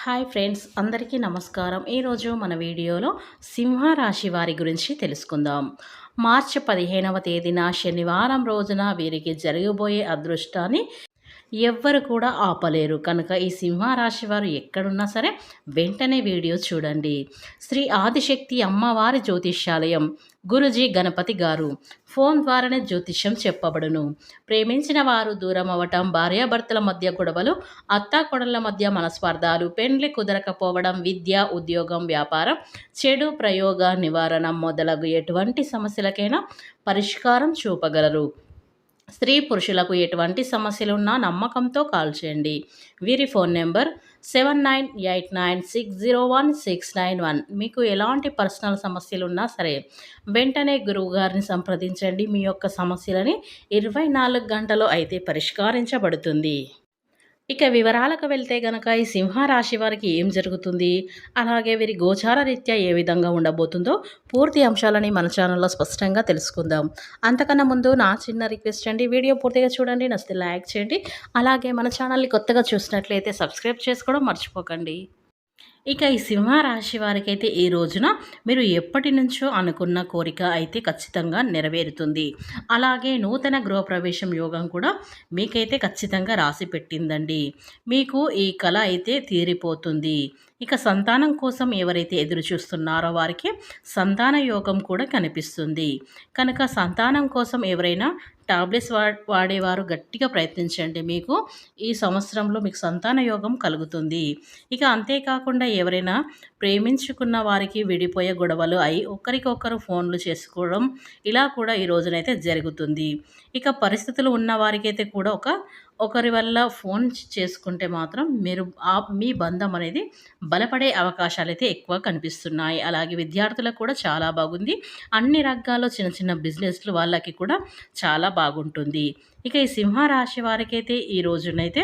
Hi friends, అందరికీ నమస్కారం. ఈరోజు మన వీడియోలో సింహరాశి వారి గురించి తెలుసుకుందాం. మార్చి 15వ తేదీన శనివారం రోజున వీరికి జరగబోయే అదృష్టాన్ని ఎవ్వరు కూడా ఆపలేరు. కనుక ఈ సింహరాశి వారు ఎక్కడున్నా సరే వెంటనే వీడియో చూడండి. శ్రీ ఆదిశక్తి అమ్మవారి జ్యోతిష్యాలయం, గురుజీ గణపతి గారు. ఫోన్ ద్వారానే జ్యోతిష్యం చెప్పబడును. ప్రేమించిన వారు దూరం అవ్వటం, భార్యాభర్తల మధ్య గొడవలు, అత్తాకొడళ్ల మధ్య మనస్పర్ధాలు, పెండ్లి కుదరకపోవడం, విద్య, ఉద్యోగం, వ్యాపారం, చెడు ప్రయోగ నివారణ మొదలగు ఎటువంటి సమస్యలకైనా పరిష్కారం చూపగలరు. స్త్రీ పురుషులకు ఎటువంటి సమస్యలున్నా నమ్మకంతో కాల్ చేయండి. వీరి ఫోన్ నెంబర్ 7989601691. మీకు ఎలాంటి పర్సనల్ సమస్యలున్నా సరే వెంటనే గురువు గారిని సంప్రదించండి. మీ యొక్క సమస్యలని 24 గంటలో అయితే పరిష్కరించబడుతుంది. ఇక వివరాలకు వెళ్తే గనక ఈ సింహరాశి వారికి ఏం జరుగుతుంది, అలాగే వీరి గోచార రీత్యా ఏ విధంగా ఉండబోతుందో పూర్తి అంశాలని మన ఛానల్లో స్పష్టంగా తెలుసుకుందాం. అంతకన్నా ముందు నా చిన్న రిక్వెస్ట్ అండి, వీడియో పూర్తిగా చూడండి, నచ్చితే లైక్ చేయండి. అలాగే మన ఛానల్ని కొత్తగా చూసినట్లయితే సబ్స్క్రైబ్ చేసుకోవడం మర్చిపోకండి. ఇక ఈ సింహరాశి వారికైతే ఈ రోజున మీరు ఎప్పటి నుంచో అనుకున్న కోరిక అయితే ఖచ్చితంగా నెరవేరుతుంది. అలాగే నూతన గృహప్రవేశం యోగం కూడా మీకైతే ఖచ్చితంగా రాసి పెట్టిందండి. మీకు ఈ కళ అయితే తీరిపోతుంది. ఇక సంతానం కోసం ఎవరైతే ఎదురు చూస్తున్నారో వారికి సంతాన యోగం కూడా కనిపిస్తుంది. కనుక సంతానం కోసం ఎవరైనా టాబ్లెట్స్ వాడేవారు గట్టిగా ప్రయత్నించండి. మీకు ఈ సంవత్సరంలో మీకు సంతాన యోగం కలుగుతుంది. ఇక అంతేకాకుండా ఎవరైనా ప్రేమించుకున్న వారికి విడిపోయే గొడవలు అయి ఒకరికొకరు ఫోన్లు చేసుకోవడం ఇలా కూడా ఈ రోజునైతే జరుగుతుంది. ఇక పరిస్థితులు ఉన్న వారికైతే కూడా ఒకరి వల్ల ఫోన్ చేసుకుంటే మాత్రం మీ బంధం అనేది బలపడే అవకాశాలు అయితే ఎక్కువ కనిపిస్తున్నాయి. అలాగే విద్యార్థులకు కూడా చాలా బాగుంది. అన్ని రంగాల్లో చిన్న చిన్న బిజినెస్లు వాళ్ళకి కూడా చాలా బాగుంటుంది. ఇక ఈ సింహరాశి వారికైతే ఈ రోజునైతే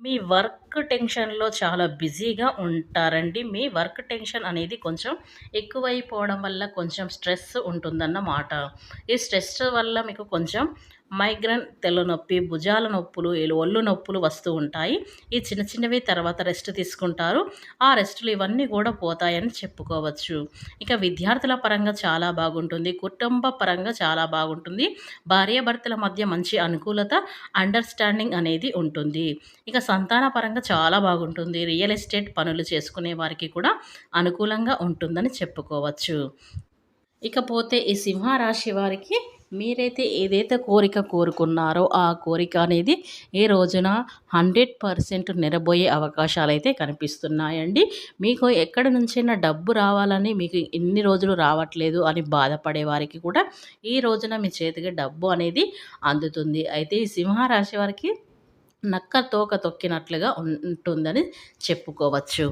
మీ వర్క్ టెన్షన్లో చాలా బిజీగా ఉంటారండి. మీ వర్క్ టెన్షన్ అనేది కొంచెం ఎక్కువైపోవడం వల్ల కొంచెం స్ట్రెస్ ఉంటుందన్నమాట. ఈ స్ట్రెస్ వల్ల మీకు కొంచెం మైగ్రేన్, తెల్లనొప్పి, భుజాల నొప్పులు, ఒళ్ళు నొప్పులు వస్తూ ఉంటాయి. ఈ చిన్న చిన్నవి తర్వాత రెస్ట్ తీసుకుంటారు. ఆ రెస్టులు ఇవన్నీ కూడా పోతాయని చెప్పుకోవచ్చు. ఇక విద్యార్థుల పరంగా చాలా బాగుంటుంది. కుటుంబ పరంగా చాలా బాగుంటుంది. భార్యాభర్తల మధ్య మంచి అనుకూలత, అండర్స్టాండింగ్ అనేది ఉంటుంది. ఇక సంతాన పరంగా చాలా బాగుంటుంది. రియల్ ఎస్టేట్ పనులు చేసుకునే వారికి కూడా అనుకూలంగా ఉంటుందని చెప్పుకోవచ్చు. ఇకపోతే ఈ సింహరాశి వారికి మీరైతే ఏదైతే కోరిక కోరుకున్నారో ఆ కోరిక అనేది ఈ రోజున 100% నెరబోయే అవకాశాలు అయితే కనిపిస్తున్నాయండి. మీకు ఎక్కడి నుంచైనా డబ్బు రావాలని మీకు ఇన్ని రోజులు రావట్లేదు అని బాధపడే వారికి కూడా ఈ రోజున మీ చేతికి డబ్బు అనేది అందుతుంది. అయితే ఈ సింహరాశి వారికి నక్క తోక తొక్కినట్లుగా ఉంటుందని చెప్పుకోవచ్చు.